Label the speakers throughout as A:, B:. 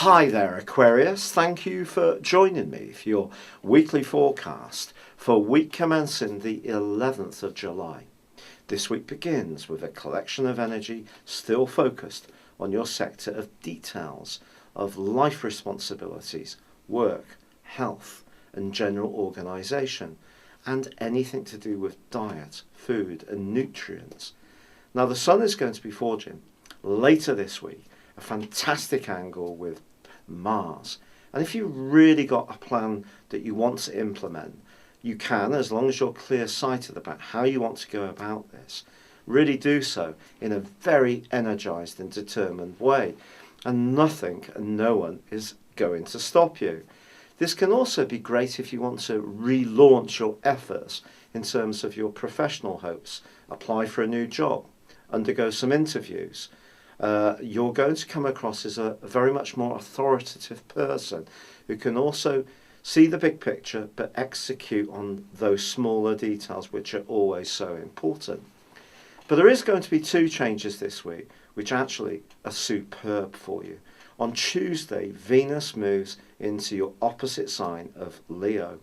A: Hi there, Aquarius. Thank you for joining me for your weekly forecast for week commencing the 11th of July. This week begins with a collection of energy still focused on your sector of details of life responsibilities, work, health, and general organisation, and anything to do with diet, food, and nutrients. Now, the Sun is going to be forging later this week a fantastic angle with Mars. And if you've really got a plan that you want to implement, you can, as long as you're clear-sighted about how you want to go about this, really do so in a very energized and determined way. And nothing and no one is going to stop you. This can also be great if you want to relaunch your efforts in terms of your professional hopes, apply for a new job, undergo some interviews. You're going to come across as a very much more authoritative person who can also see the big picture but execute on those smaller details which are always so important. But there is going to be two changes this week which actually are superb for you. On Tuesday, Venus moves into your opposite sign of Leo.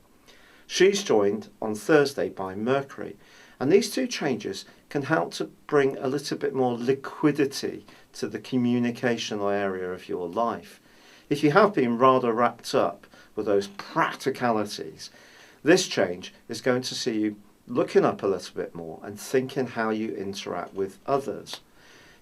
A: She's joined on Thursday by Mercury. And these two changes can help to bring a little bit more liquidity to the communicational area of your life. If you have been rather wrapped up with those practicalities, this change is going to see you looking up a little bit more and thinking how you interact with others.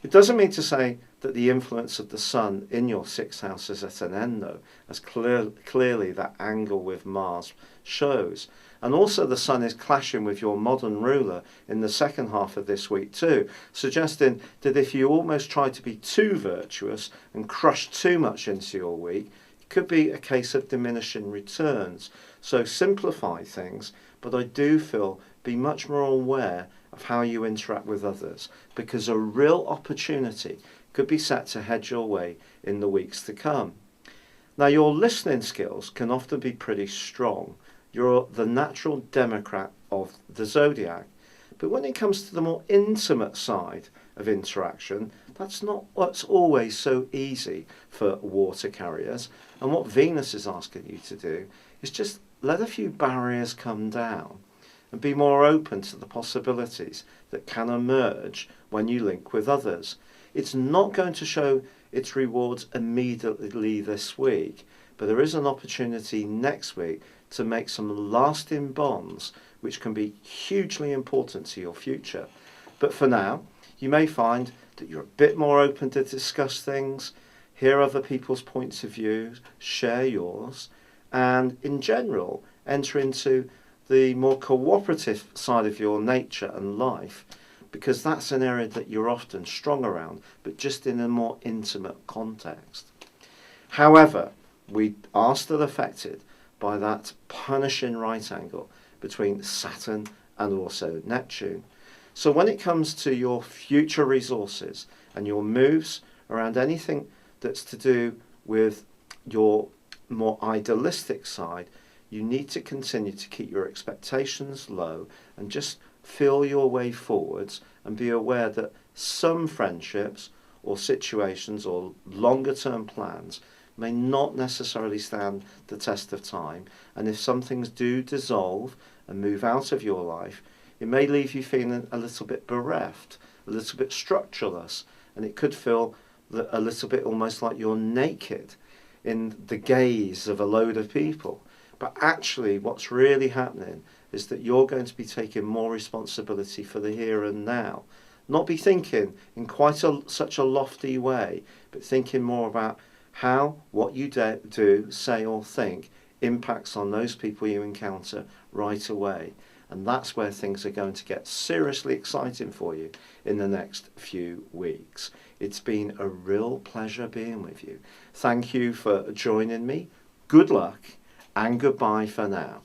A: It doesn't mean to say that the influence of the Sun in your sixth house is at an end, though, as clearly that angle with Mars shows. And also the Sun is clashing with your modern ruler in the second half of this week too, suggesting that if you almost try to be too virtuous and crush too much into your week, it could be a case of diminishing returns. So simplify things, but I do feel be much more aware of how you interact with others, because a real opportunity could be set to head your way in the weeks to come. Now, your listening skills can often be pretty strong. You're the natural democrat of the zodiac, but when it comes to the more intimate side of interaction, that's not what's always so easy for water carriers. And what Venus is asking you to do is just let a few barriers come down and be more open to the possibilities that can emerge when you link with others. It's not going to show its rewards immediately this week, but there is an opportunity next week to make some lasting bonds which can be hugely important to your future. But for now, you may find that you're a bit more open to discuss things, hear other people's points of view, share yours, and in general enter into the more cooperative side of your nature and life, because that's an area that you're often strong around, but just in a more intimate context. However, we are still affected by that punishing right angle between Saturn and also Neptune. So when it comes to your future resources and your moves around anything that's to do with your more idealistic side, you need to continue to keep your expectations low and just feel your way forwards, and be aware that some friendships or situations or longer term plans may not necessarily stand the test of time. And if some things do dissolve and move out of your life, it may leave you feeling a little bit bereft, a little bit structureless, and it could feel a little bit almost like you're naked in the gaze of a load of people. But actually what's really happening is that you're going to be taking more responsibility for the here and now. Not be thinking in quite such a lofty way, but thinking more about how what you do, say or think impacts on those people you encounter right away. And that's where things are going to get seriously exciting for you in the next few weeks. It's been a real pleasure being with you. Thank you for joining me. Good luck and goodbye for now.